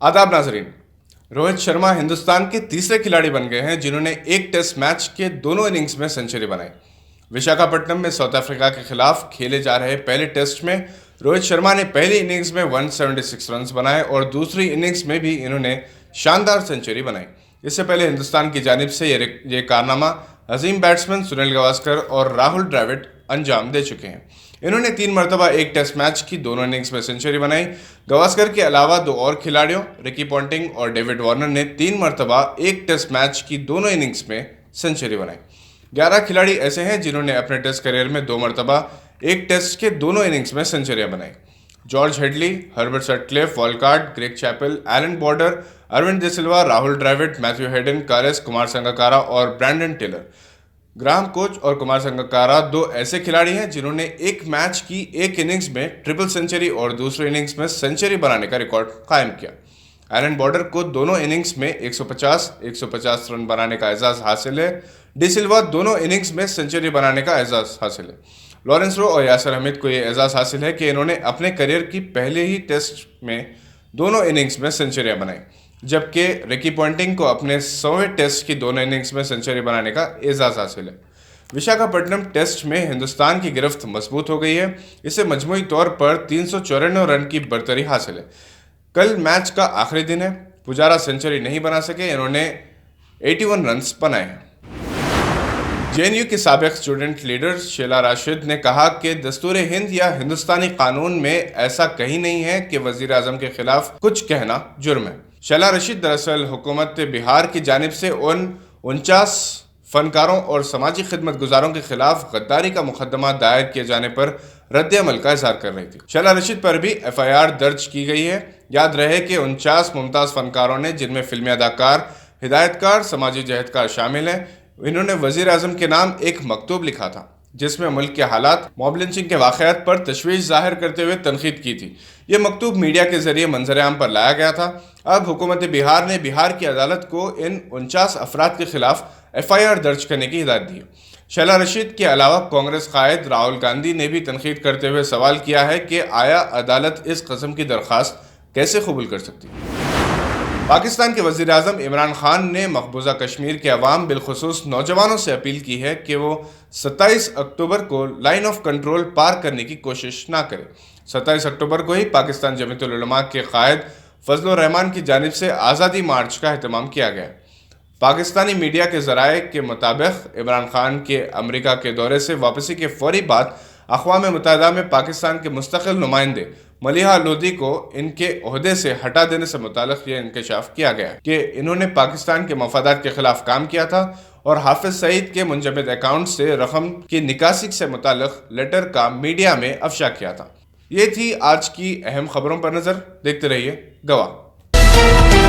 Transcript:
आदाब नाजरीन। रोहित शर्मा हिंदुस्तान के तीसरे खिलाड़ी बन गए हैं जिन्होंने एक टेस्ट मैच के दोनों इनिंग्स में सेंचुरी बनाई। विशाखापट्टनम में साउथ अफ्रीका के खिलाफ खेले जा रहे पहले टेस्ट में रोहित शर्मा ने पहली इनिंग्स में 176 रन्स बनाए और दूसरी इनिंग्स में भी इन्होंने शानदार सेंचुरी बनाई। इससे पहले हिंदुस्तान की जानिब से ये कारनामा अजीम बैट्समैन सुनील गावस्कर और राहुल द्रविड़ अंजाम दे चुके हैं। इन्होंने 3 मरतबा एक टेस्ट मैच की दोनों इनिंग्स में सेंचुरी बनाई। गावस्कर के अलावा 2 और खिलाड़ियों रिकी पॉन्टिंग और डेविड वार्नर ने 3 मरतबा एक टेस्ट मैच की दोनों इनिंग्स में सेंचुरी बनाई। 11 खिलाड़ी ऐसे हैं जिन्होंने अपने टेस्ट करियर में 2 मरतबा एक टेस्ट के दोनों इनिंग्स में सेंचुरियां बनाई। George Headley, Herbert Sutcliffe, Walcott, Greg Chappell, Allan Border, Aravinda de Silva, Rahul Dravid, Matthew Hayden, Kallis, Kumar Sangakkara और ब्रैंडन टेलर। ग्राहम कोच और कुमार संगकारा 2 ऐसे खिलाड़ी हैं जिन्होंने एक मैच की एक इनिंग्स में ट्रिपल सेंचुरी और दूसरे इनिंग्स में सेंचुरी बनाने का रिकॉर्ड कायम किया। एलन बॉर्डर को दोनों इनिंग्स में 150 रन बनाने का एजाज हासिल है। डी सिल्वा दोनों इनिंग्स में सेंचुरी बनाने का एजाज हासिल है। लॉरेंस रो और यासिर हमीद को यह एजाज हासिल है कि इन्होंने अपने करियर की पहले ही टेस्ट में दोनों इनिंग्स में सेंचुरियां बनाई, जबकि रिकी पॉन्टिंग को अपने 100वें टेस्ट की दोनों इनिंग्स में सेंचुरी बनाने का एजाज हासिल है। विशाखापट्टनम टेस्ट में हिंदुस्तान की गिरफ्त मजबूत हो गई है। इसे मजमूई तौर पर 394 रन की बरतरी हासिल है। कल मैच का आखिरी दिन है। पुजारा सेंचुरी नहीं बना सके, इन्होंने 81 रन्स बनाए हैं। जेएनयू की साबिक स्टूडेंट लीडर शेला राशिद ने कहा कि दस्तूर हिंद या हिंदुस्तानी कानून में ऐसा कहीं नहीं है कि वजीर आजम के खिलाफ कुछ कहना जुर्म है। शेला राशिद दरअसल हुकूमत बिहार की जानिब से उन 49 फनकारों और समाजी खिदमत गुजारों के खिलाफ गद्दारी का मुकदमा दायर किए जाने पर रद्द अमल का इजहार कर रही थी। शेला राशिद पर भी FIR दर्ज की गई है। याद रहे कि 49 मुमताज़ फनकारों ने, जिनमें फिल्मी अदाकार, हिदायतकार, समाजी जहदकार शामिल हैं, इन्होंने वजीर आजम के नाम एक मकतूब लिखा था जिसमें मुल्क के हालात, मॉब लिंचिंग के वाक़यात पर तशवीश जाहिर करते हुए तनकीद की थी। ये मकतूब मीडिया के जरिए मंजर-ए-आम पर लाया गया था। अब हुकूमत बिहार ने बिहार की अदालत को इन 49 अफराद के खिलाफ FIR दर्ज करने की हिदायत दी है। शेला राशिद के अलावा कांग्रेस कायद राहुल गांधी ने भी तनकीद करते हुए सवाल किया है कि आया अदालत इस कस्म की दरख्वास्त कैसे कबूल कर सकती है। पाकिस्तान के वज़ीर आज़म इमरान खान ने मकबूजा कश्मीर के अवाम, बिलखुसूस नौजवानों से अपील की है कि वो 27 अक्टूबर को लाइन ऑफ कंट्रोल पार करने की कोशिश ना करें। 27 अक्टूबर को ही पाकिस्तान जमीयत उलमा के कायद फजलुर रहमान की जानिब से आज़ादी मार्च का एहतमाम किया गया। पाकिस्तानी मीडिया के ज़राए के मुताबिक इमरान खान के अमेरिका के दौरे से वापसी के फौरी बाद अक़वाम मुत्तहिदा में पाकिस्तान के मुस्तक़िल नुमाइंदे मलिहा लोदी को इनके ओहदे से हटा देने से मुताल्लिक़ यह इंकशाफ किया गया कि इन्होंने पाकिस्तान के मफादात के खिलाफ काम किया था और हाफिज सईद के मुंजमद अकाउंट से रकम की निकासी से मुताल्लिक़ लेटर का मीडिया में अफशा किया था। ये थी आज की अहम खबरों पर नज़र। देखते रहिए गवाह।